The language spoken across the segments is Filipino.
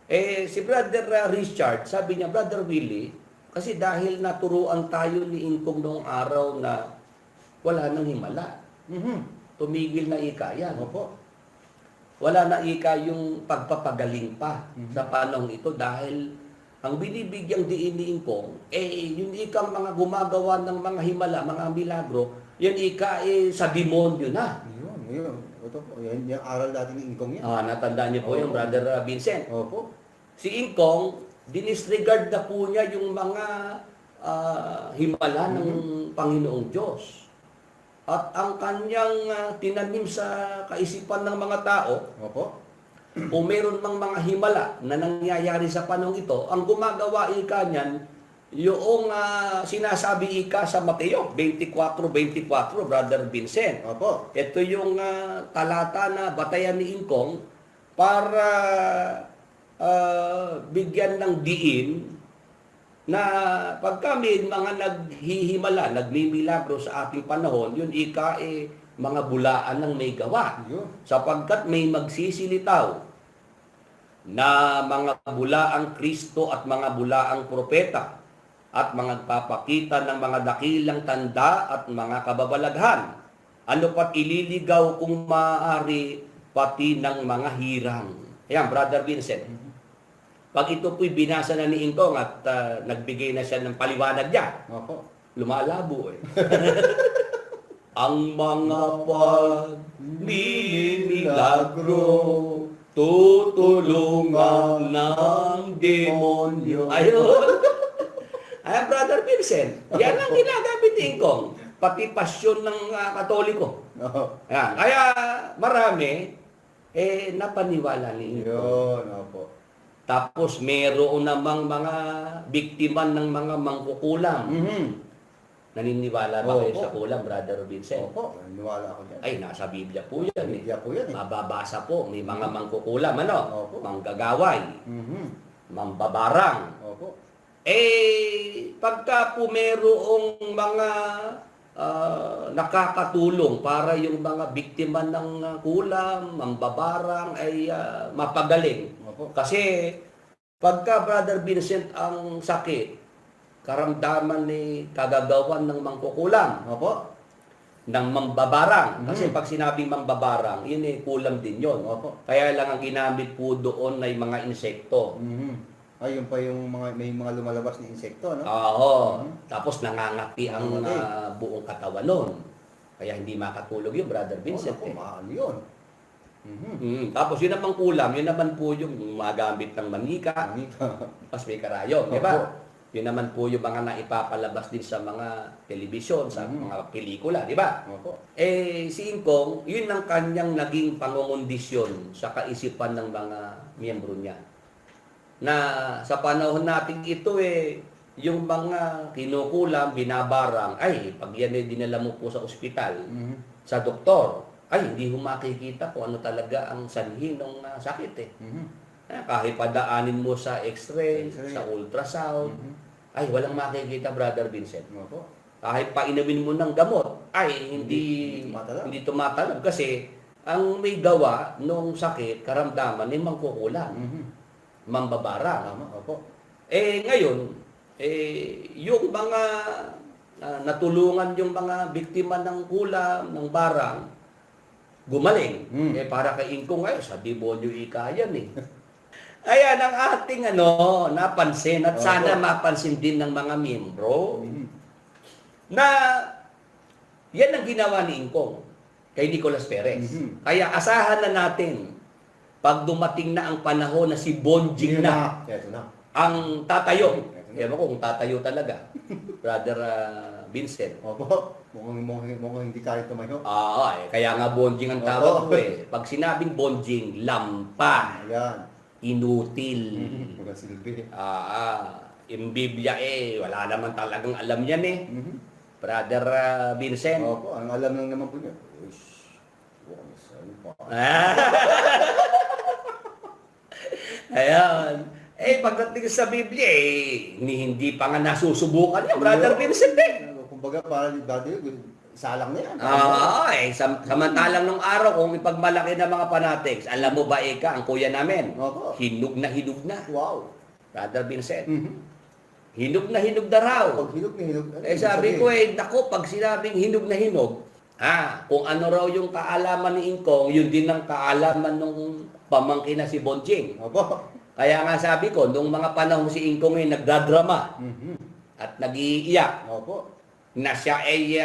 Si Brother Richard, sabi niya, Brother Willie, kasi dahil naturuan tayo ni Ingkong noong araw na wala nang himala. Tumigil na ika yan. Opo. Wala na ika yung pagpapagaling pa sa panahon ito dahil ang binibigyang diin ni Ingkong, yung ikang mga gumagawa ng mga himala, mga milagro, yan ika sa demonyo na. Yun. Ito po, yan yung aral dati ni Ingkong yan. Natandaan niyo po yung Brother Vincent. Opo. Si Ingkong, dinisregard na po niya yung mga himala ng Panginoong Diyos. At ang kanyang tinanim sa kaisipan ng mga tao, kung meron mang mga himala na nangyayari sa panahon ito, ang gumagawa ika niyan, yung sinasabi ika sa Mateo 24:24, Brother Vincent. Opo. Ito yung talata na batayan ni Ingkong para bigyan ng diin na pagka may mga naghihimala, nagmimilagro sa ating panahon, yun ika mga bulaan ng may gawa. Sapagkat may magsisilitaw na mga bulaang Kristo at mga bulaang propeta at mga nagpapakita ng mga dakilang tanda at mga kababalaghan. Ano pat ililigaw kung maaari pati ng mga hirang. Ayan, Brother Vincent. Pag ito po'y binasa na ni Ingkong at nagbigay na siya ng paliwanag niya, lumalabo Ang mga pagmimilagro, tutulungan ng demonyo. Ayun. Ayan, Brother Vincent. Yan ang ginagamit ni Ingkong. Pati pasyon ng Katoliko. Ayan. Kaya marami, napaniwala ni Ingkong. Yun, opo. Tapos meron namang mga biktima ng mga mangkukulam. Naniniwala ba kayo sa kulam, Brother Vincent? Opo, naniniwala ako dyan. Ay, nasa Biblia po yan. Biblia po yan. Mababasa po, may mga mangkukulam, Opo. manggagaway, mambabarang. Opo. Pagka po merong mga nakakatulong para yung mga biktima ng kulam, mambabarang ay mapagaling. Opo. Kasi pagka Brother Vincent ang sakit, karamdaman ni kagagawan ng mangkukulam, Opo. ng mambabarang. Kasi pag sinabing mambabarang, yun kulam din yun. Opo. Kaya lang ang ginamit po doon ay mga insekto. Ay, yun pa yung may mga lumalabas na insekto, no? Oo. Tapos nangangati ang buong katawan nun. Kaya hindi makatulog yun, Brother Vincent. Maano yun. Tapos yun naman kulam, yun naman po yung magamit ng manika, tapos may karayom, di ba? Yun naman po yung mga naipapalabas din sa mga telebisyon, sa mga pelikula, di ba? Si Ingkong, yun ang kanyang naging pangungundisyon sa kaisipan ng mga miyembro niya. Na sa panahon natin ito yung mga kinukulam, binabarang, ay, pag yan dinala mo po sa ospital, sa doktor, ay, hindi mo makikita kung ano talaga ang sanhi ng sakit kahit padaanin mo sa x-ray, sa ultrasound, ay, walang makikita, Brother Vincent. Kahit painumin mo ng gamot, ay, hindi tumatalab. Kasi, ang may gawa nung sakit, karamdaman, ay mangkukulam. Mambabarang. Ngayon, yung mga natulungan yung mga biktima ng kulam, ng barang, gumaling. Para kay Ingkong ngayon, sa demonyo ika yan Ayan ang ating napansin at sana mapansin din ng mga miyembro na yan ang ginawa ni Ingkong kay Nicolas Perez. Kaya asahan na natin pag dumating na ang panahon na si Bonjing na ang tatayo. Ewan ko kung tatayo talaga. Brother Vincent. Opo. Mukhang hindi kaya tumayo. Kaya nga Bonjing ang tawag ko Pag sinabing Bonjing, lampa. Ayan. Inutil. Mga silbi. Yung Biblia wala naman talagang alam yan Brother Vincent. Opo, ang alam lang naman po niya. Ayan. Pagdating sa Biblia, hindi pa nga nasusubukan yan, Brother Vincent Kumbaga, parang dati salang na yan. Samantalang nung araw, kung ipagmalaki ng mga fanatics, alam mo ba, Eka, ang kuya namin, Opo. hinog na. Wow. Brother Vincent, Mhm. hinog na raw. Pag hinog na hinog. ano Eh ibig sabi sabihin? ko naku, pag sinabing hinog na hinog, kung ano raw yung kaalaman ni Ingkong, yun din ang kaalaman nung pamangkin na si Bonjing. Opo. Kaya nga sabi ko, nung mga panahon si Ingkong ay nagdadrama Mhm. at nag-iiyak, Opo. na siya ay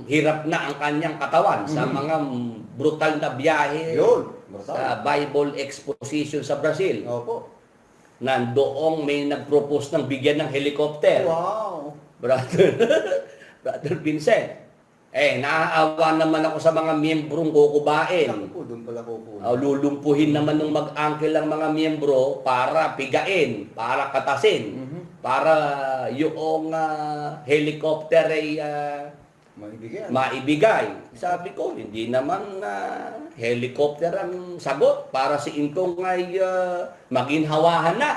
hirap na ang kanyang katawan sa mga brutal na biyahe Yun. sa Bible exposition sa Brazil. Opo. Nandoong may nag-propose ng bigyan ng helicopter. Wow. Brother Vincent. Naaawa naman ako sa mga miyembrong kukubain. Naku po, doon pala po po. Lulumpuhin naman ng mag-angkel ang mga miyembro para pigain, para katasin, para yung helicopter ay Maibigyan. maibigay. Sabi ko, hindi naman helicopter ang sagot para si Ingkong ay maginhawahan na.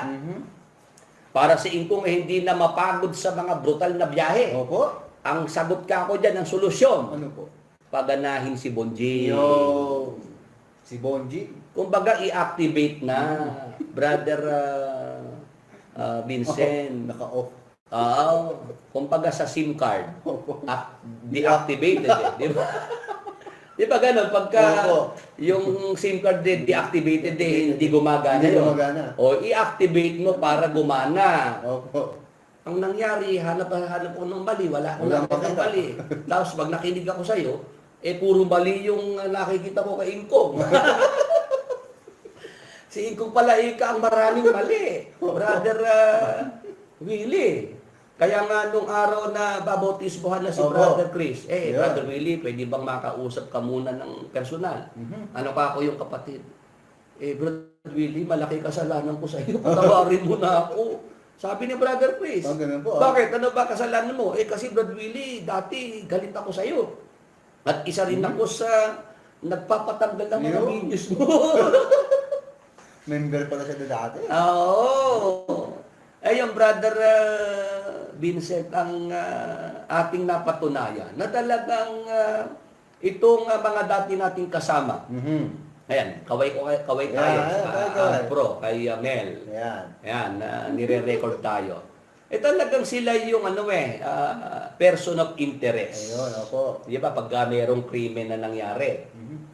Para si Ingkong ay hindi na mapagod sa mga brutal na biyahe. Opo. Ang sagot ka ako dyan, ang solusyon, Ano po? paganahin si Bonji. Yo. Si Bonji. Kumbaga, i-activate na, Brother Vincent. Naka-off. Kumbaga sa SIM card, Opo. deactivated di ba? Di ba ganun? Pagka Opo. yung SIM card deactivated, hindi gumagana Hindi yun. gumagana. O i-activate mo para gumana. Opo. Ang nangyari, hanap ko ng mali, wala akong Walang nakita ng makita. mali. Tapos pag nakinig ako sa'yo, puro mali yung nakikita ko kay Ingkong. Si Ingkong pala, Ika, ang maraming mali. Brother Willie. Kaya nga nung araw na babautismohan na si Opo. Brother Chris, Yeah. Brother Willie, pwede bang makausap ka muna ng personal? Ano pa ako yung kapatid? Brother Willie, malaki kasalanan ko sa iyo. Patawarin mo na ako. Sabi ni Brother Chris. Ganun po. Bakit? Ano ba kasalanan mo? Kasi Brother Willie, dati galit ako sa iyo. At isa rin ako sa nagpapatanggal ng mga Yun. videos mo. Member pala siya dati. Oo. Ayun, Brother Vincent, ang ating napatunayan na talagang itong mga dati nating kasama. Ayan, kaway tayo. kaway. Pro, kay Mel. Ayan. Ayan, nire-record tayo. Talagang sila yung person of interest. Ayun, opo. Di ba, pag mayroong krimen na nangyari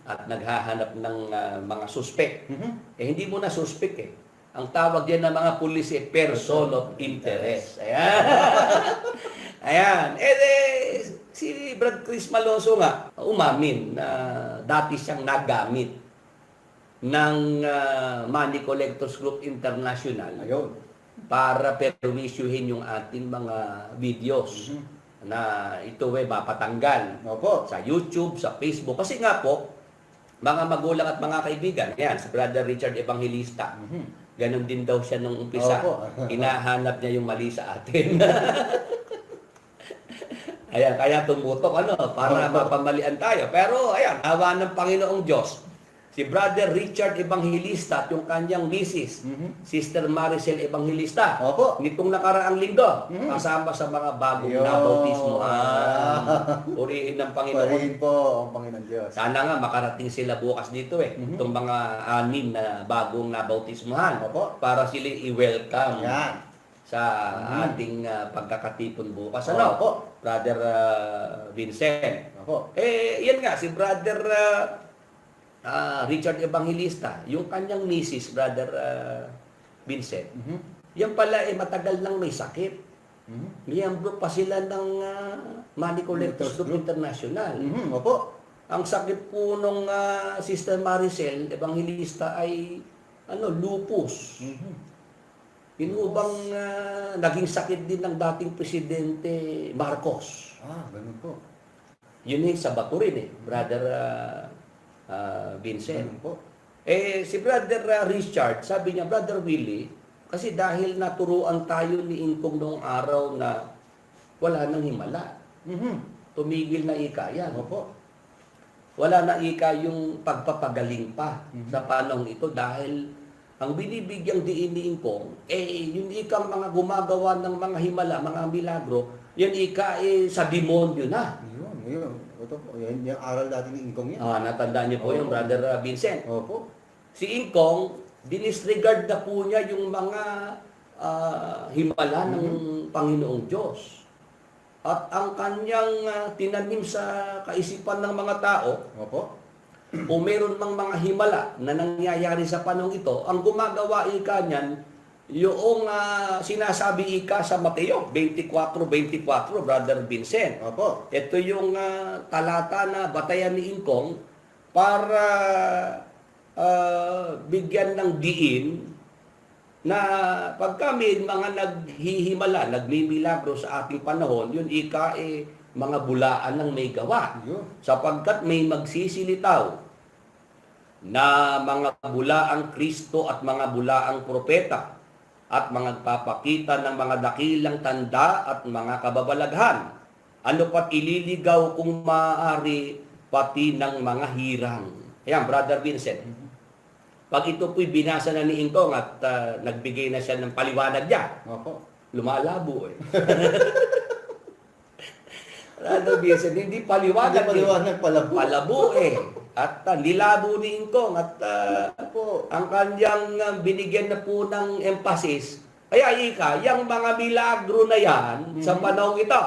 at naghahanap ng mga suspect, hindi mo na suspect Ang tawag yan ng mga pulis person of interest. Ayan. Ayan. Si Brad Chris Maloso nga, umamin na dati siyang nagamit ng Money Collectors Group International Ayun. para perwisyuhin yung ating mga videos na ito mapatanggal Opo. sa YouTube, sa Facebook. Kasi nga po, mga magulang at mga kaibigan, yan, si Brother Richard Evangelista, ganon din daw siya nung umpisa. Opo. Hinahanap niya yung mali sa atin. Ayan, kaya tumutok para mapamalian tayo. Pero ayan, awa ng Panginoong Diyos. Si Brother Richard Evangelista at yung kanyang misis, Sister Maricel Evangelista. Opo. Nitong nakaraang linggo, kasama sa mga bagong Yo. nabautismo. Purihin ng Panginoon. Parihin po ang Panginoon Diyos. Sana nga makarating sila bukas dito itong mga 6 na bagong nabautismuhan Opo. para sila i-welcome Ayan. sa ating pagkakatipon bukas. Opo. Brother Vincent. Opo. Yan nga, si Brother Richard Evangelista, yung kanyang misis, Brother Vincent, yan pala matagal nang may sakit. Miyembro pa sila ng Money Collectors Group International. Opo. Ang sakit po nung Sister Maricel Evangelista ay lupus. Yun po bang naging sakit din ng dating Presidente Marcos. Ganun po. Yun sa bato rin Brother Vincent. Ganun po. Si Brother Richard, sabi niya, Brother Willie, kasi dahil naturuan tayo ni Ingkong noong araw na wala nang himala. Tumigil na yan. Opo. Wala na yung pagpapagaling pa sa panahon ito dahil ang binibigyang diin ni Ingkong, yung ikang mga gumagawa ng mga himala, mga milagro, yan sa demonyo na. Yun. Yun. Ito po. Yan, yung aral dati ni Ingkong yan. Natandaan niyo po yung Brother Vincent. Opo. Si Ingkong, dinisregard na po niya yung mga himala ng Panginoong Diyos. At ang kanyang tinanim sa kaisipan ng mga tao, Opo. o meron mang mga himala na nangyayari sa panahon ito, ang gumagawa ika niyan, yung sinasabi ika sa Mateo 24:24, Brother Vincent. Opo. Ito yung talata na batayan ni Ingkong para bigyan ng diin na pagka may mga naghihimala, nagmimilagro sa ating panahon, yun ika mga bulaan ng may gawa. Yun. Sapagkat may magsisilitaw na mga bulaang Kristo at mga bulaang propeta at mga nagpapakita ng mga dakilang tanda at mga kababalaghan. Ano pat ililigaw kung maaari pati ng mga hirang. Ayan, Brother Vincent. Pag ito po'y binasa na ni Ingkong at nagbigay na siya ng paliwanag niya, Opo. lumalabo eh. Brother Vincent, hindi paliwanag. Paliwanag palabo. Palabo eh. At nilabo ni Ingkong at Opo. ang kanyang binigyan na po ng emphasis. Kaya ika, yung mga milagro na yan sa panahon ito,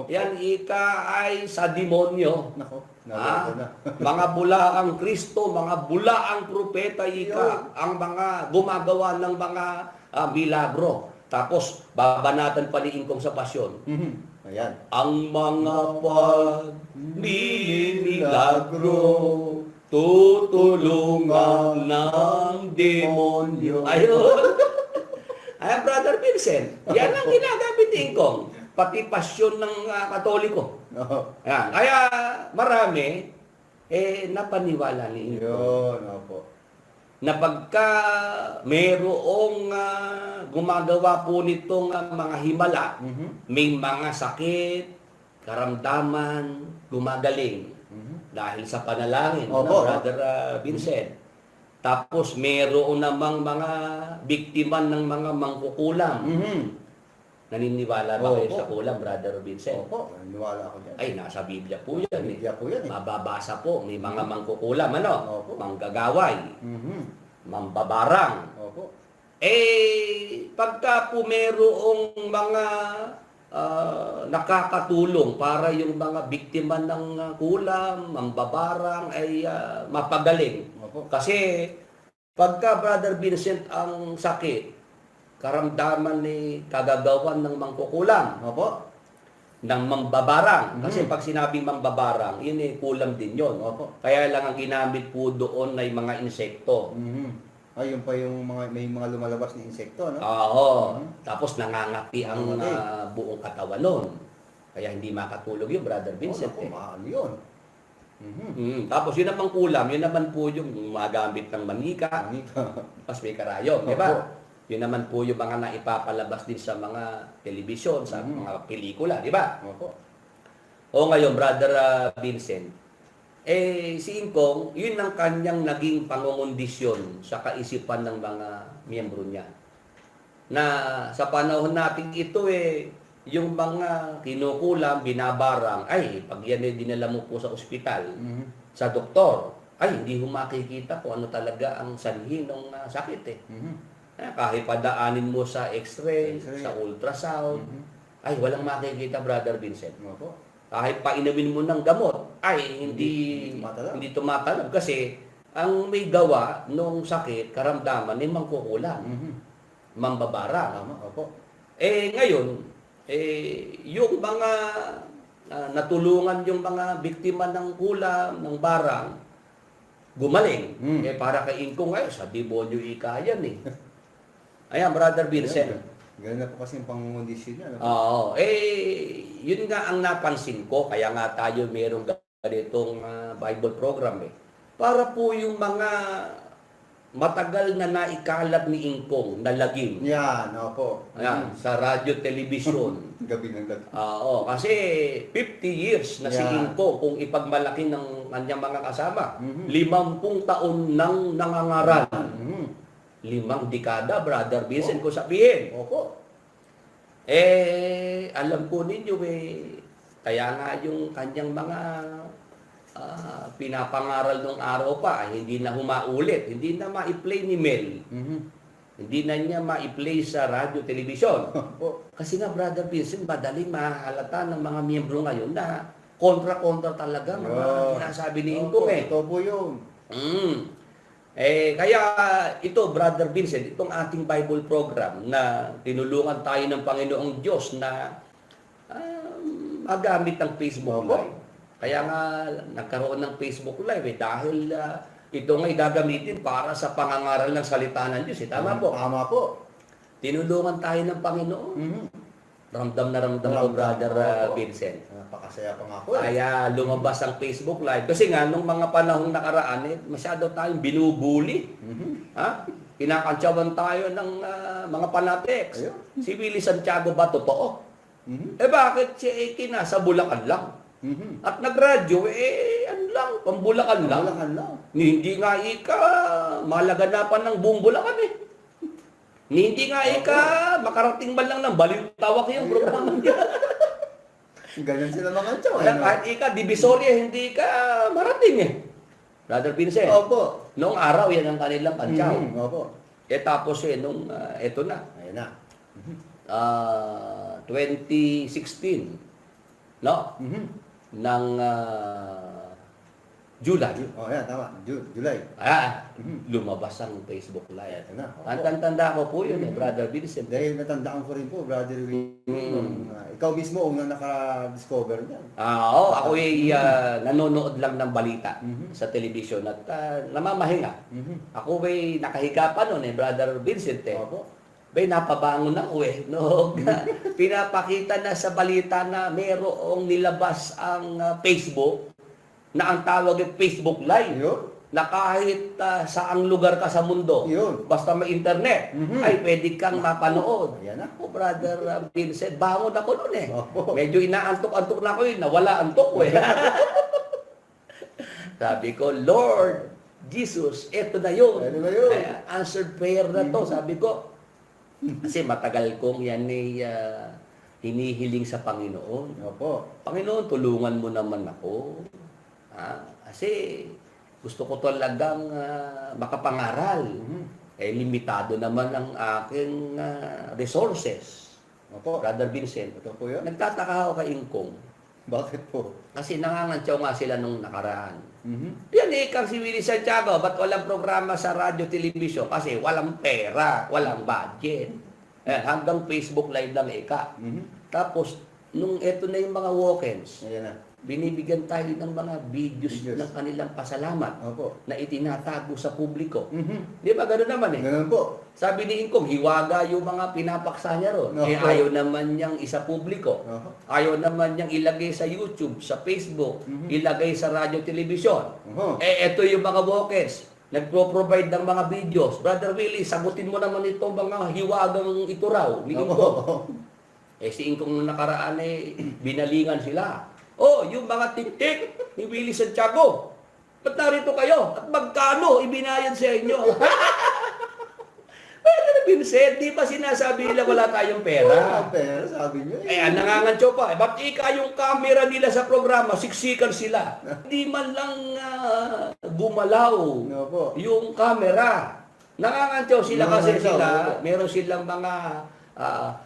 yan ika ay sa demonyo. Nako. Ah, Naloko na. mga bulaang Kristo, mga bulaang propeta ika, ang mga gumagawa ng mga milagro. Tapos, babanatan pa ni Ingkong sa pasyon. Ayan. Ang mga pagmimilagro, tutulungan ng demonyo. Ayun. Ayan, Brother Vincent. Yan ang ginagamit ni Ingkong. Pati pasyon ng Katoliko. Oo. Ayan. Kaya marami, napaniwala ni Ingkong. Yun. Opo. Na pagka mayroong gumagawa po nitong mga himala, may mga sakit, karamdaman, gumagaling dahil sa panalangin, Opo. Brother Vincent. Tapos mayroon namang mga biktima ng mga mangkukulam. Naniniwala ba kayo Opo. sa kulam, Brother Vincent? Opo. Naniwala ako dyan. Ay, nasa Biblia po yan. Biblia po yan eh. Mababasa po, may mga mangkukulam, ano? Opo. Manggagaway, mambabarang. Opo. Pagka po mayroong mga nakakatulong para yung mga biktima ng kulam, mambabarang ay mapagaling. Opo. Kasi pagka Brother Vincent ang sakit, karamdaman ni kagagawan ng mangkukulam, Opo. ng mambabarang. Kasi pag sinabing mambabarang, yun kulam din yun. Opo. Kaya lang ang ginamit po doon ay mga insekto. Ay, yun pa yung mga, may mga lumalabas na insekto, no? Oo. Tapos nangangati ang Nangangati. buong katawan nun. Kaya hindi makatulog yun, Brother Vincent. Opo, maano yun. Tapos yun namang kulam, yun naman po yung magamit ng manika, tapos may karayom, di ba? Opo. Yun naman po yung mga naipapalabas din sa mga telebisyon, sa mga pelikula, di ba? Opo. O ngayon, Brother Vincent, si Ingkong, yun ang kanyang naging pangungundisyon sa kaisipan ng mga miyembro niya. Na sa panahon natin ito yung mga kinukulam, binabarang, ay, pag yan dinala mo po sa ospital, sa doktor, ay, hindi mo makikita kung ano talaga ang sanhi ng sakit kahit padaanin mo sa x-ray, sa ultrasound, ay, walang makikita, Brother Vincent. Opo. Kahit painumin mo ng gamot, ay hindi tumatalab kasi ang may gawa nung sakit, karamdaman, ay mangkukulam, mambabarang. Tama, opo. Ngayon, yung mga natulungan yung mga biktima ng kulam, ng barang, gumaling. Para kay Ingkong ngayon, sa demonyo ika yan Ayan, Brother Vincent. Ganun na po kasi yung pangungundisyon niya. No? Oo. Yun nga ang napansin ko, kaya nga tayo mayroong ganitong Bible program Para po yung mga matagal na naikalat ni Ingkong na lagim. Yan, opo. Ayan, sa radyo, television. Gabi ng gabi. Oo, kasi 50 years na si Ingkong kung ipagmalaki ng kanyang mga kasama. 50 taon nang nangangaral. 5 dekada, Brother Vincent, kung sabihin. Opo. Alam po ninyo Kaya nga yung kanyang mga pinapangaral nung araw pa, hindi na humaulit, hindi na ma-play ni Mel. Hindi na niya ma-play sa radyo, telebisyon. Opo. Kasi nga, Brother Vincent, madaling mahalata ng mga miyembro ngayon na kontra-kontra talaga mga sinasabi ni Ingkong eh. Ito po yun. Kaya ito, Brother Vincent, itong ating Bible program na tinulungan tayo ng Panginoong Diyos na magamit ang Facebook Opo. Live. Kaya nga, nagkaroon ng Facebook Live dahil ito nga gagamitin para sa pangangaral ng salita ng Diyos. Tama po. Tama po. Tinulungan tayo ng Panginoon. Ramdam na ramdam ko, Brother Vincent. Napakasaya pa nga po. Kaya lumabas ang Facebook Live. Kasi nga, nung mga panahong nakaraan, masyado tayong binubuli. Ha? Kinakantsawan tayo ng mga panatics. Ayun. Si Willie Santiago ba totoo? Bakit si Eki nasa Bulacan lang? At nagradyo, ano lang, pambulakan lang. Bulacan lang. Hindi nga ika malaganapan ng buong Bulacan eh. Hindi nga ika makarating man lang ng Balintawak yung programa niya. Ganyan sila mga tsaw. Kahit ika, Divisoria, hindi ka marating eh. Brother Vincent, Opo. noong araw yan ang kanilang kantsaw. Opo. Tapos nung, eto na, Ayan na. 2016, no? Ng July. Ayan, tama. July. Lumabas ang Facebook Live. Ayan na. Opo. Tanda ko po yun Brother Vincent. Dahil natandaan ko rin po, Brother Will, ikaw mismo unang naka-discover niyan. Ako ay nanonood lang ng balita sa television at namamahinga. Ako ay nakahiga pa noon Brother Vincent Opo. Napabangon ako no? Pinapakita na sa balita na mayroong nilabas ang Facebook na ang tawag ay Facebook Live. Yun. Na kahit saang lugar ka sa mundo, Yun. basta may internet, ay pwede kang mapanood. Ayan na. Brother Vincent, bangon ako noon Opo. Medyo inaantok-antok na ako nawala antok ko Sabi ko, Lord Jesus, eto na yun. Eto na yun. Answered prayer na to, sabi ko. Kasi matagal kong yan hinihiling sa Panginoon. Opo. Panginoon, tulungan mo naman ako. Kasi gusto ko talagang makapangaral. Limitado naman ang aking resources. Opo. Brother Vincent, Ito po yun. nagtataka ako kay Ingkong. Bakit po? Kasi nangangantsaw nga sila nung nakaraan. Yan kang si Willie Santiago, ba't walang programa sa radyo, television? Kasi walang pera, walang budget. Hanggang Facebook Live lang Tapos, nung eto na yung mga walk-ins, Ayan na. binibigyan tayo ng mga videos ng kanilang pasalamat Opo. na itinatago sa publiko. Di ba? Ganun naman Ganun po. Sabi ni Ingkong, hiwaga yung mga pinapaksa niya ron. Opo. Ayaw naman niyang isa publiko. Opo. Ayaw naman niyang ilagay sa YouTube, sa Facebook, ilagay sa radyo, telebisyon. Oho. Ito yung mga walk-ins. Nagpro-provide ng mga videos. Brother Willie, sagutin mo naman itong mga hiwagang ito raw ni Ingkong. Opo. Si Ingkong nung nakaraan binalingan sila. Yung mga tik-tik ni Willie Santiago. Ba't narito kayo? At magkano ibinayad sa inyo? Brother Vincent, di ba sinasabi nila wala tayong pera? Wala pera, sabi niyo. Nangangantyo pa. Ba't yung camera nila sa programa, siksikan sila. Hindi man lang gumalaw Opo. yung camera. Nangangantyo sila kasi Nangangantyaw, sila, opo. meron silang mga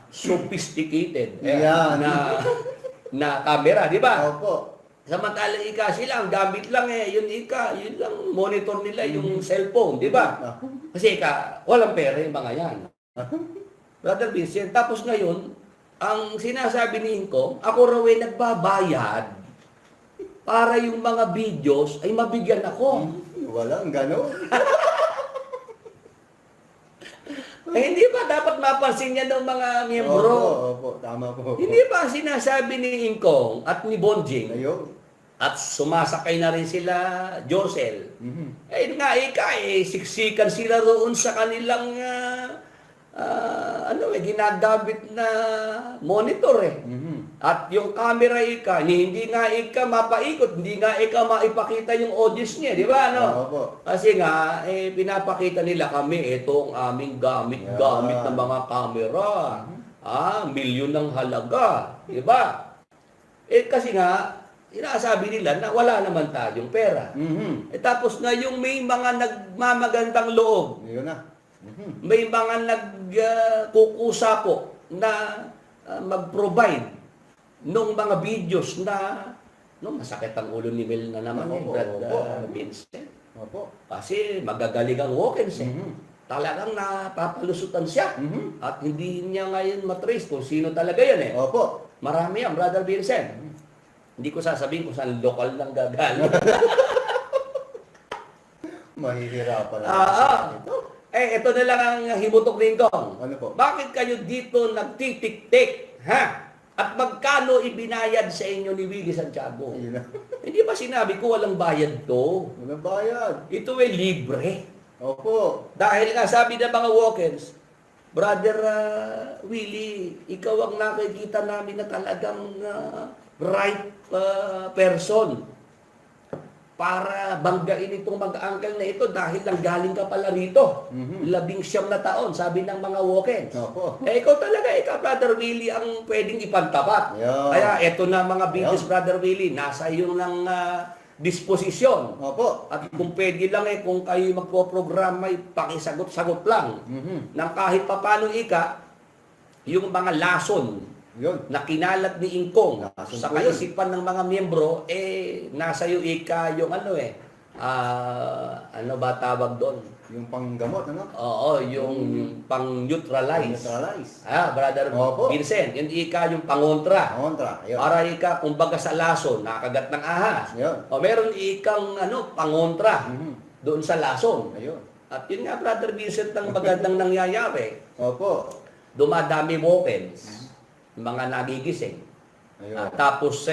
sophisticated Yan. na camera, di ba? Opo. Samantalang sila, ang gamit lang yun lang monitor nila, yung cellphone, di ba? Kasi walang pera yung mga yan. Brother Vincent, tapos ngayon, ang sinasabi ni Ingkong, ako raw nagbabayad para yung mga videos ay mabigyan ako. Walang gano'n. Hindi ba dapat mapansin yan ng mga miyembro? Opo, tama po. Hindi ba sinasabi ni Ingkong at ni Bonjing, Ayun. at sumasakay na rin sila Josel, siksikan sila roon sa kanilang ginagamit na monitor At yung camera hindi nga mapaikot, hindi nga maipakita yung audience niya, di ba? Opo. Kasi nga, pinapakita nila kami, ito ang aming gamit ng mga camera. Milyon ng halaga, di ba? Kasi nga, inasabi nila na wala naman tayong pera. Tapos na yung may mga nagmamagandang loob, Yun na. may mga nagkukusa po na mag-provide nung mga videos na masakit ang ulo ni Mel na naman Opo, Brad opo. Vincent. Opo. Kasi magagaling ang Hawkins Talagang napapalusutan siya. At hindi niya ngayon matrace kung sino talaga yan eh. Opo. Marami yan, Brother Vincent. Hindi ko sasabihin kung saan lokal lang gagaling. Mahihirapan na. Ito. Ito na lang ang himutok ni Ingkong. Ano po? Bakit kayo dito nagtitik-tik? Ha? At magkano ibinayad sa inyo ni Willie Santiago? Yun na. Hindi ba sinabi ko walang bayad to? Walang bayad. Ito ay libre. Opo. Dahil nga sabi ng mga walk-ins, Brother Willie, ikaw ang nakikita namin na talagang right person para banggain itong mag-uncle na ito dahil lang galing ka pala rito. 19 na taon, sabi ng mga walk-ins. Opo. Ikaw talaga, Brother Willie, ang pwedeng ipantapat. Yeah. Kaya eto na mga videos, Brother Willie, nasa iyo ng disposisyon. Opo. At kung pwede lang kung kayo magpo-programa, pakisagot-sagot lang. Nang kahit papano yung mga lason Yun. na kinalat ni Ingkong Lason sa po yun. kaisipan ng mga miyembro, nasa iyo yung ano ba tawag doon? Yung panggamot, ano? Oo, yung pang-neutralize. Neutralize. Brother Opo. Vincent, yung yung pangontra. Kontra. Yun. Para kumbaga sa lason, nakagat ng ahas. Yun. O meron ikang pangontra doon sa lason. Ayun. At yun nga, Brother Vincent, ang magandang nangyayari. Opo. Dumadami walk-ins, mga nagigising. Ayun. Tapos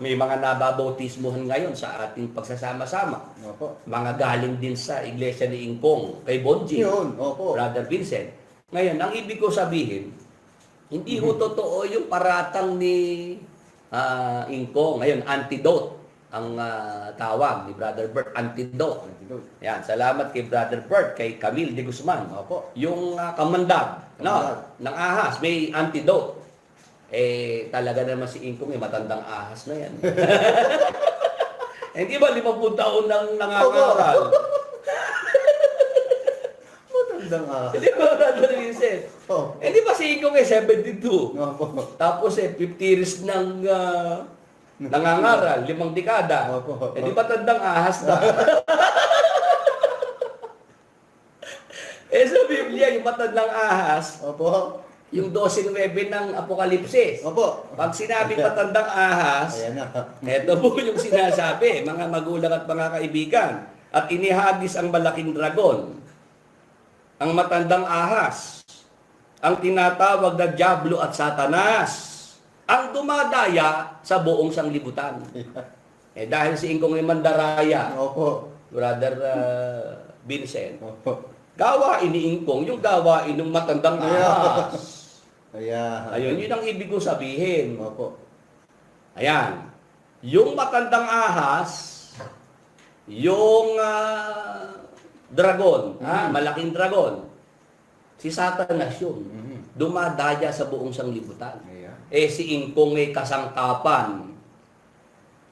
may mga nababautismuhan ngayon sa ating pagsasama-sama. Opo. Mga galing din sa iglesia ni Ingkong, kay Bonji, Yun. Opo. Brother Vincent. Ngayon, ang ibig ko sabihin, hindi ho totoo yung paratang ni Ingkong. Ngayon, antidote ang tawag ni Brother Bert, antidote. Yan, salamat kay Brother Bert, kay Camille de Guzman. Opo. Yung kamandag, ng ahas, may antidote. Talaga naman si Ingkong, matandang ahas na yan. Hindi ba 50 taon nang nangangaral? Matandang Hindi ba, Brother Vincent? Oh. Hindi ba si Ingkong 72? Opo. Tapos 50 years nang nangangaral, 5 dekada. Opo. Di ba tandang ahas na? Sa Biblia, yung matandang ahas, Opo. yung 12:9 ng Apokalipsis. Opo. Pag sinabing matandang ahas, Ayan na. ito po yung sinasabi, mga magulang at mga kaibigan. At inihagis ang malaking dragon, ang matandang ahas, ang tinatawag na Diablo at Satanas, ang dumadaya sa buong sanglibutan. Dahil si Ingkong ay mandaraya, Opo. Brother Vincent, Opo. gawain ni Ingkong, yung gawain ng matandang ahas. Ayan. Ayun, yun ang ibig ko sabihin. Opo. Ayan. Yung matandang ahas, yung dragon, malaking dragon, si Satanas yun. Dumadaya sa buong sanglibutan. Ayan. Si Ingkong ay kasangkapan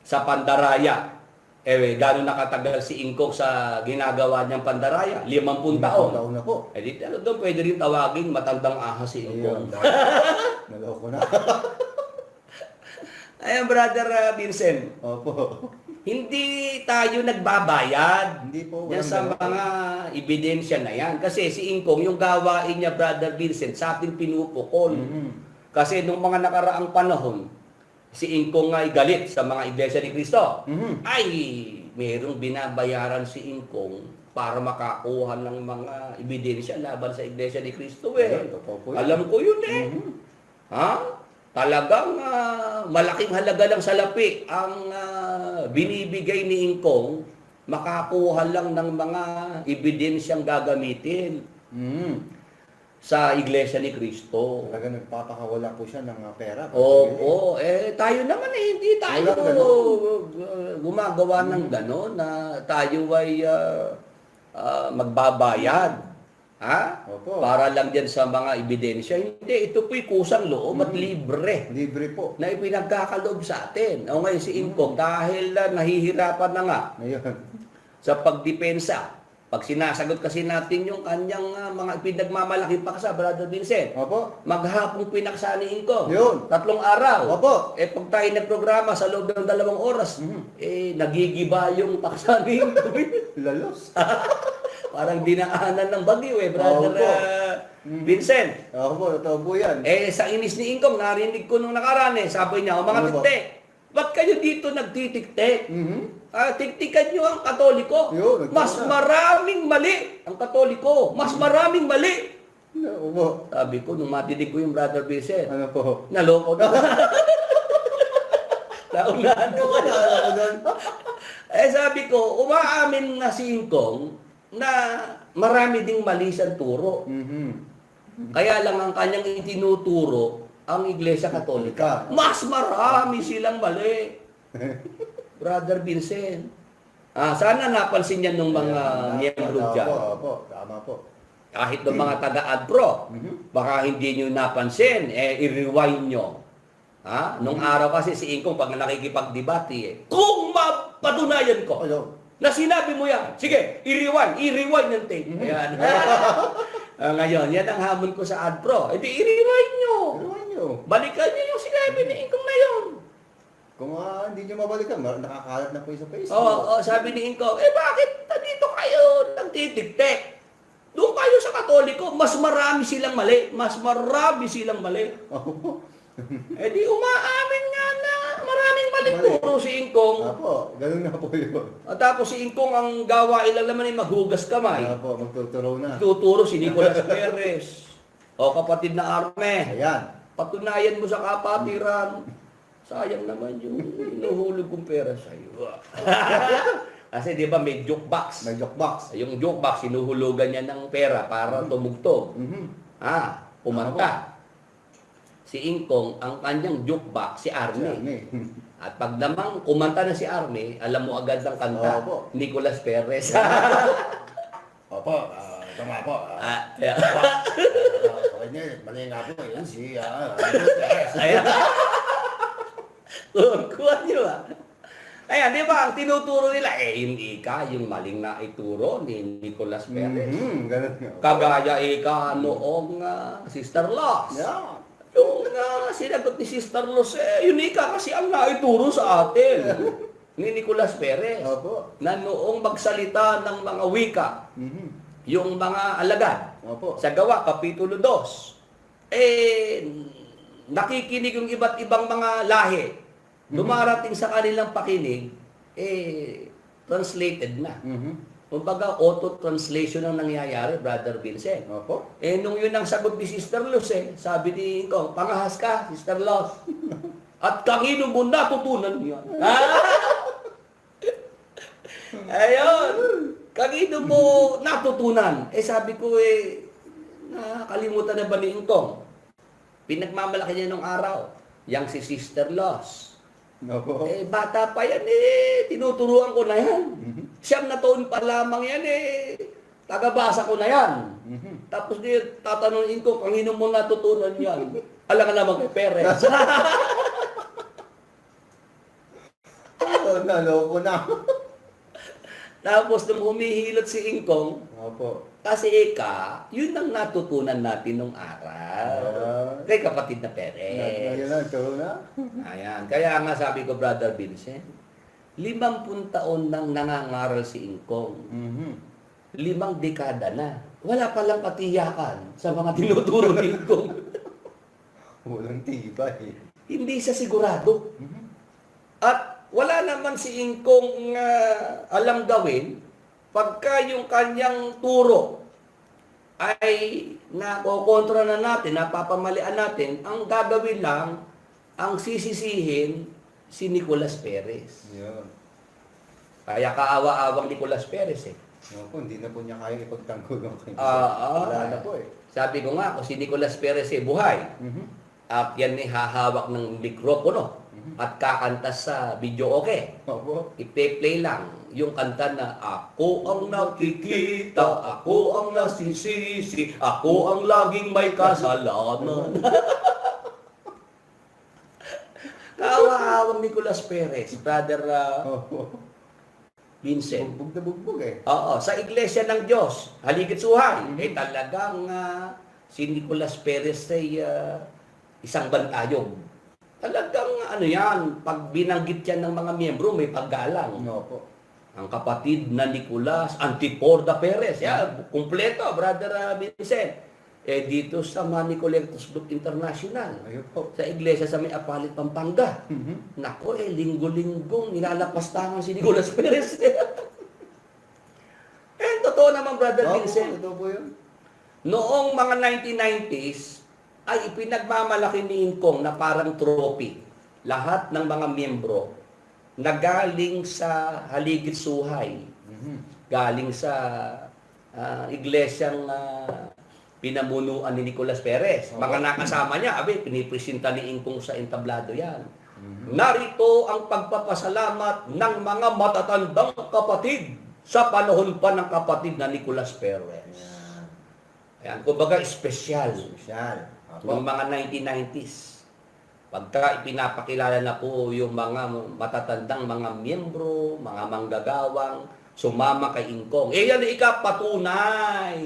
sa pandaraya. Gano'n nakatagal si Ingkong sa ginagawa niyang pandaraya? 50 taon. Taon na po. Di talagang pwede rin tawagin matandang ahas si Ingkong. Naloko na. Ayan, Brother Vincent. Opo. Hindi tayo nagbabayad Hindi po. yan sa mga ebidensya na yan. Kasi si Ingkong, yung gawain niya, Brother Vincent, sa ating pinupukol. Kasi nung mga nakaraang panahon, si Ingkong ay galit sa mga iglesia ni Cristo. Ay, mayroong binabayaran si Ingkong para makakuha ng mga ebidensya laban sa iglesia ni Cristo. Alam ko yun Talagang malaking halaga lang salapi ang binibigay ni Ingkong, makakuha lang ng mga ebidensyang gagamitin sa iglesia ni Cristo. Talaga nagpapakawala po siya ng pera. Oo, tayo naman hindi tayo gumagawa ng gano'n na tayo ay magbabayad. Ha? Opo. Para lang yan sa mga ebidensya. Hindi, ito po'y kusang loob at libre Libre po. na ipinagkakaloob sa atin. O ngayon si Ingkong, dahil nahihirapan na nga Ngayon. sa pagdepensa, pag sinasagot kasi natin yung kanyang mga pinagmamalaki paksa, Brother Vincent, Opo. maghapong pinaksa ni Ingkong. Yun. 3 araw. Opo. Pag tayo nagprograma sa loob ng 2 oras, nagigiba yung paksa ni Ingkong. Lalos. Parang dinaanan ng bagyo Brother Opo. Vincent. Opo, totoo po yan. Sa inis ni Ingkong, narinig ko nung nakaraan sabi niya, mga Ano po? tiktik, ba't kayo dito nagtitiktik? Mhm. Tiktikan nyo ang Katoliko. Yun, Mas nagturo na. maraming mali ang Katoliko. Mas maraming mali. Opo. Sabi ko, nung matinig ko yung Brother Vincent, Ano po? naloko na. Naunahan ko ka na. Ano doon? Sabi ko, umaamin na si Ingkong na marami ding mali sa turo. Mhm. Kaya lang ang kanyang itinuturo ang Iglesia Katolika. Mas marami silang mali. Brother Vincent. Sana napansin yan ng mga miyembro dyan. Opo, tama po. Kahit ng mga taga-adpro. Baka hindi nyo napansin, i-rewind nyo. Nung araw kasi si Ingkong pag nakikipag-debate, kung mapatunayan ko Ano? na sinabi mo yan, sige, i-rewind yung tape. Ayan. Ngayon, yan ang hamon ko sa adpro. I-rewind nyo. Ano nyo? Balikan nyo yung sinabi ni Ingkong na yun. Kung hindi nyo mabalikan, nakakalat na po sa Facebook. Oo, sabi ni Ingkong, bakit dito kayo nagtitiktek? Doon kayo sa Katoliko, mas marami silang mali. Mas marami silang mali. Opo. Di umaamin nga na maraming maling Mali. turo si Ingkong. Opo, ganun na po yun. At tapos si Ingkong ang gawain lang naman ay maghugas kamay. Opo, magtuturo na. Tuturo si Nicolas Perez. O kapatid na Arme. Ayan. Patunayan mo sa kapatiran. Sayang naman yung inuhulog kong pera sa iyo. Kasi di ba may jukebox. May jukebox. Yung jukebox, sinuhulugan niya ng pera para tumugtog. Mhm. Kumanta. Si Ingkong, ang kanyang jukebox, si Arme. Arme. At pag namang kumanta na si Arme, alam mo agad ang kanta. Opo. Nicolas Perez. Opo, tama po. Yeah. Mali nga po, yun si Ayan. Kuha nyo Ayan, di ba? Ang tinuturo nila, yung ika, yung maling na ituro ni Nicolas Perez. Ganun nga. Kagaya ika noong Sister Loss. Yeah. Yung sinagot ni Sister Loss, yun ika kasi ang naituro sa atin ni Nicolas Perez. Opo. Na noong magsalita ng mga wika, Mhm. yung mga alagad, Opo. sa Gawa, Kapitulo 2, nakikinig yung iba't ibang mga lahi. Dumarating sa kanilang pakinig, translated na. Mhm. Kumbaga, auto-translation ang nangyayari, Brother Vincent. Opo. Nung yun ang sagot ni Sister Luz, sabi ni Ingkong, pangahas ka, Sister Luz. At kanino mo natutunan yun? Ayun. Kanino mo natutunan? Sabi ko, nakakalimutan na ba ni Ingkong? Pinagmamalaki niya nung araw. Yang si Sister Luz. Opo. Bata pa yan tinuturuan ko na yan. Siyam na taon pa lamang yan tagabasa ko na yan. Tapos tatanungin ko, kanino mo natutunan yan? Alam ka naman kay Perez. Naloko na. Tapos nung humihilot si Ingkong, Opo. kasi yun ang natutunan natin nung araw. Kay kapatid na Perez. Ngayon na, turo na. Ayan. Kaya nga sabi ko, Brother Vincent, 50 taon nang nangangaral si Ingkong. 5 dekada na. Wala palang katiyakan sa mga tinuturo ni Ingkong. Walang tibay. Hindi siya sigurado. At wala naman si Ingkong alam gawin pagka yung kanyang turo ay nakokontra na natin, napapamalian natin, ang gagawin lang, ang sisisihin si Nicolas Perez. Yun. Kaya kaawa-awang Nicolas Perez Opo, hindi na po niya kaya ipagtanggol ng kanya. Wala na po Sabi ko nga, kung si Nicolas Perez buhay, at yan hahawak ng mikropono, at kakanta sa video okay. Opo. I-play lang yung kanta na ako ang nakikita, ako ang nasisisi, ako ang laging may kasalanan. Kawa-awang Nicolas Perez, Brother Opo. Vincent. Bugbog na bugbog eh. Oo, sa Iglesia ng Diyos, Haligit Suhay, talagang si Nicolas Perez ay isang bantayog. Talagang ano yan, pag binanggit yan ng mga miyembro, may paggalang. Opo. Ang kapatid na Nicolas Antiporda Perez, yan, kumpleto, Brother Vincent. Dito sa Money Collectors Group International, Ayun po. sa iglesia sa May Apalit, Pampanga. Nako, linggo-linggong nilalapastangan si Nicolas Perez. Totoo naman, Brother Opo, Vincent. ito po yun. Noong mga 1990s, ay ipinagmamalaki ni Ingkong na parang trophy. Lahat ng mga miyembro na galing sa Haligit Suhay, galing sa iglesyang pinamunuan ni Nicolas Perez. Mga nakasama niya, pinipresenta ni Ingkong sa entablado yan. Narito ang pagpapasalamat ng mga matatandang kapatid sa panahon pa ng kapatid na Nicolas Perez. Ayan, kumbaga espesyal. Sosyal. Noong mga 1990s, pagka ipinapakilala na po yung mga matatandang mga miyembro, mga manggagawang, sumama kay Ingkong. Yan ikapatunay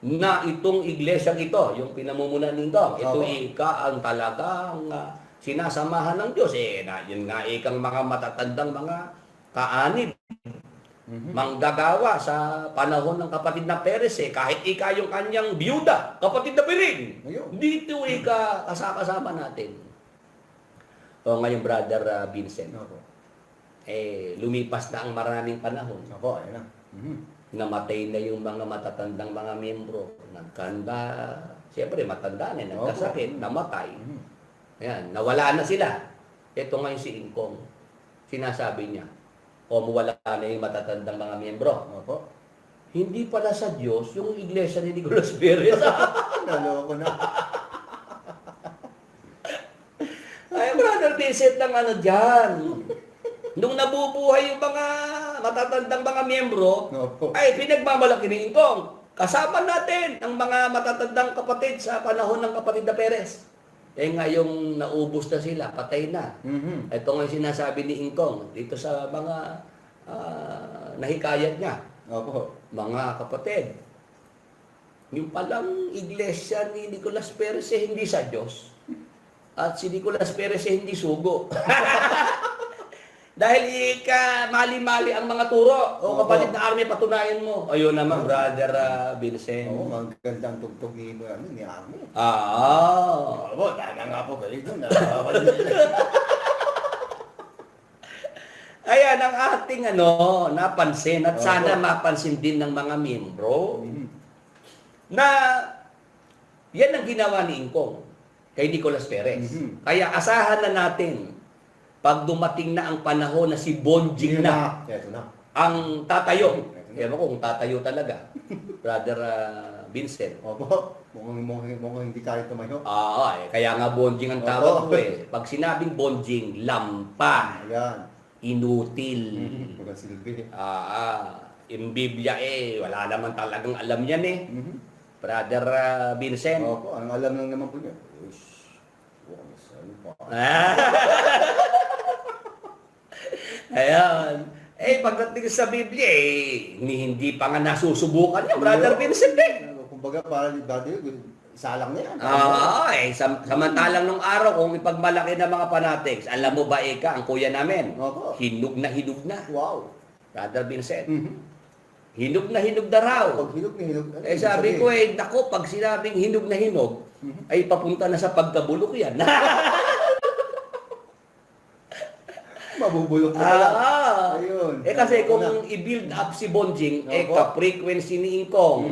na itong iglesyang ito, yung pinamumunan ni Ingkong, ito ang talagang sinasamahan ng Diyos. Yun nga, ikang mga matatandang mga kaanib, manggagawa sa panahon ng kapatid na Perez, kahit ika yung kanyang biyuda, kapatid na Piring, dito ika kasama natin. O ngayon, Brother Vincent, lumipas na ang maraming panahon. Opo, ayun na. Namatay na yung mga matatandang mga miyembro. Nagkanda, siyempre matanda na, nagkasakit, namatay. Ayan, nawala na sila. Ito ngayon si Ingkong, sinasabi niya, mawala na yung matatandang mga miyembro. Opo. Hindi pala sa Diyos yung iglesia ni Nicolas Perez. Naloko na. Ay, Brother Vincent ng ano dyan. Nung nabubuhay yung mga matatandang mga miyembro, ay pinagmamalaki ni Ingkong. Kasama natin ang mga matatandang kapatid sa panahon ng kapatid na Perez. Ngayong naubos na sila, patay na. Ito nga yung sinasabi ni Ingkong dito sa mga nahikayat niya. Opo. Mga kapatid, yung palang iglesia ni Nicolas Perez hindi sa Diyos. At si Nicolas Perez hindi sugo. Dahil mali-mali ang mga turo. Kapatid na Army, patunayan mo. Ayun naman, Brother Vincent. Oo, magandang tugtog ni Army. Opo, tama nga po kayo doon. Ayan ang ating napansin at sana mapansin din ng mga miyembro na yan ang ginawa ni Ingkong kay Nicolas Perez. Kaya asahan na natin pag dumating na ang panahon na si Bonjing na ang tatayo. Ewan ko kung tatayo talaga. Brother Vincent. Opo, mukhang hindi kaya tumayo. Kaya nga Bonjing ang tawag ko Pag sinabing Bonjing, lampa. Ayan. Inutil. Walang silbi. Yung Biblia wala naman talagang alam yan Brother Vincent. Opo, ang alam lang naman po niya. Ayan. Pagdating sa Biblia, hindi pa nga nasusubukan niya, Brother Vincent Kumbaga, parang dati, isa lang na yan. Samantalang nung araw, kung ipagmalaki ng mga fanatics, alam mo ba, ang kuya namin, hinog na. Wow. Brother Vincent, hinog na raw. Pag hinog na hinog. Sabi ko, naku, pag sinabing hinog na hinog, ay papunta na sa pagkabulok yan. Mabubulok na pala. Ayun. Kasi kung i-build up si Bonjing, ka-frequency ni Ingkong.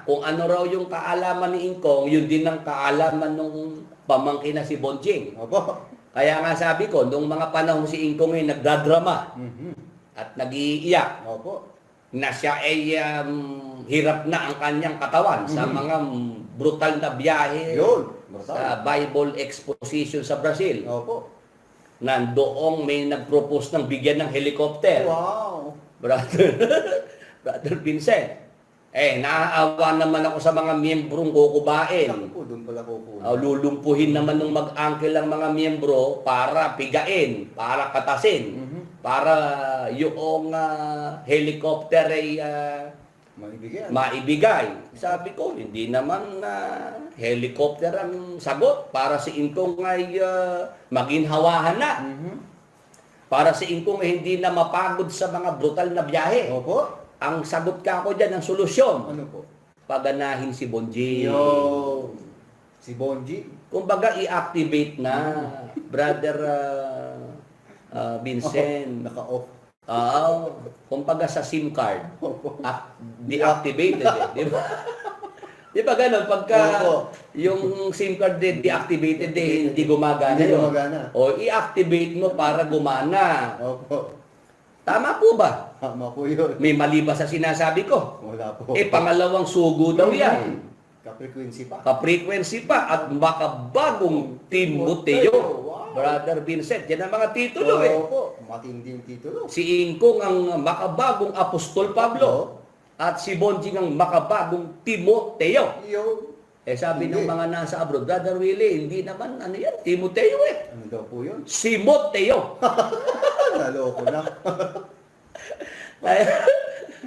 Kung ano raw yung kaalaman ni Ingkong, yun din ang kaalaman nung pamangkin na si Bonjing. Opo. Kaya nga sabi ko, nung mga panahon si Ingkong ay nagdadrama at nag-iiyak, Opo. na siya ay hirap na ang kanyang katawan sa mga brutal na biyahe Yun. Brutal. sa Bible Exposition sa Brazil. Opo. Nandoong may nag-propose ng bigyan ng helicopter. Wow. Brother, Brother Vincent. Naaawa naman ako sa mga miyembrong kukubain. Ako po, doon pala ko po. Lulumpuhin naman ng mag-angkel ang mga miyembro para pigain, para katasin, para yung helicopter ay Maibigyan. maibigay. Sabi ko, hindi naman helicopter ang sagot para si Ingkong ay maginhawahan na. Para si Ingkong ay hindi na mapagod sa mga brutal na biyahe. Opo. Ang sagot ka ako dyan, ang solusyon, Ano po? paganahin si Bonji. Yo. Si Bonji. Kumbaga, i-activate na, Brother Vincent. Naka-off. Kumbaga sa SIM card, Opo. deactivated di ba? Di ba ganun? Pagka Opo. yung SIM card deactivated, hindi gumagana Hindi yun. gumagana. O i-activate mo para gumana. Opo. Tama po ba? Tama po yun. May mali ba sa sinasabi ko? Wala po. Pangalawang sugo daw yan. Ka-frequency pa. Ka-frequency pa at makabagong Timoteo. Wow. Brother Vincent, yan ang mga titulo eh. Opo. Matinding titulo. Si Ingkong ang makabagong Apostol Pablo at si Bonjing ang makabagong Timoteo. Yo. Sabi ng Hindi. mga nasa abroad, Brother Willie, hindi naman ano yan, Timoteo eh. Ano daw po yun? Simoteo. Naloko na.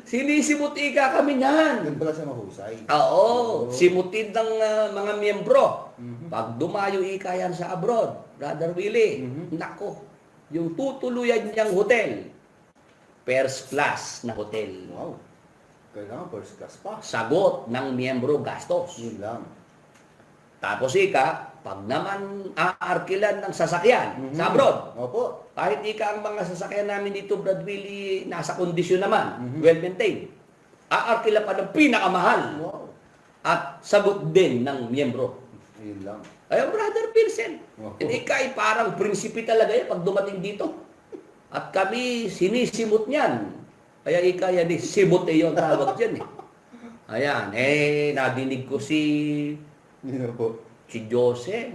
Sinisimuti ka kami niyan. Doon pala sa mahusay. Oo, simutin ng mga miyembro. Pag dumayo ika yan sa abroad, Brother Willie, nako, yung tutuluyan niyang hotel, first class na hotel. Wow. Kailangan first class pa. Sagot ng miyembro gastos. Yun lang. Tapos ika, pag naman aarkilan ng sasakyan sa abroad, Opo. kahit ika ang mga sasakyan namin dito, Brad Willie, nasa kondisyon naman, well-maintained, aarkila pa ng pinakamahal Wow. at sagot din ng miyembro. Yun lang. Ay, Brother Vincent, Wow. ika ay parang prinsipe talaga yan pag dumating dito. At kami sinisimot niyan. Kaya ika yan eh, simot eh yung tawag dyan eh. Ayan, nadinig ko si Yun po. Jose.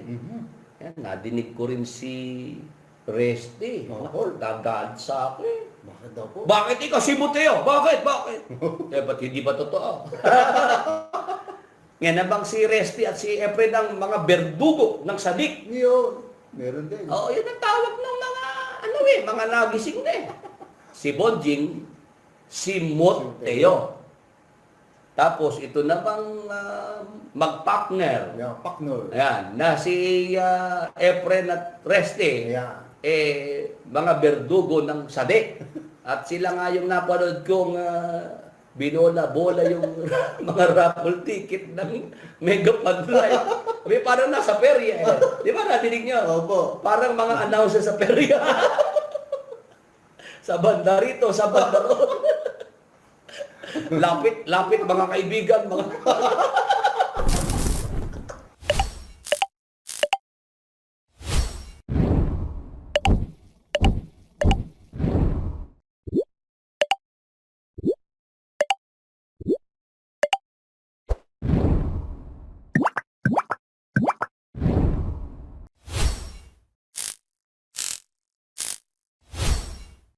Yan, nadinig ko rin si Resty. Oo. Gagad sa akin. Bakit daw po? Bakit ikaw si Muteo? Bakit? Bakit? Ba't hindi ba totoo? Ngayon na bang si Resty at si Efren ang mga berdugo ng sadik? Yun. Meron din. Oo, yun ang tawag ng mga nagising na eh. Si Bonjing, si Muteo. Tapos ito na bang mag-partner? Yeah, partner. Ayan, na si Efren at Resty. Yeah. Mga berdugo ng sade. At sila nga yung napanood kong binola-bola yung mga raffle ticket ng Mega Fund Live. Parang nasa perya eh. Di ba natinig nyo? Opo. Parang mga announcer sa perya. Sa banda rito, sa banda roon. Lapit mga kaibigan, mga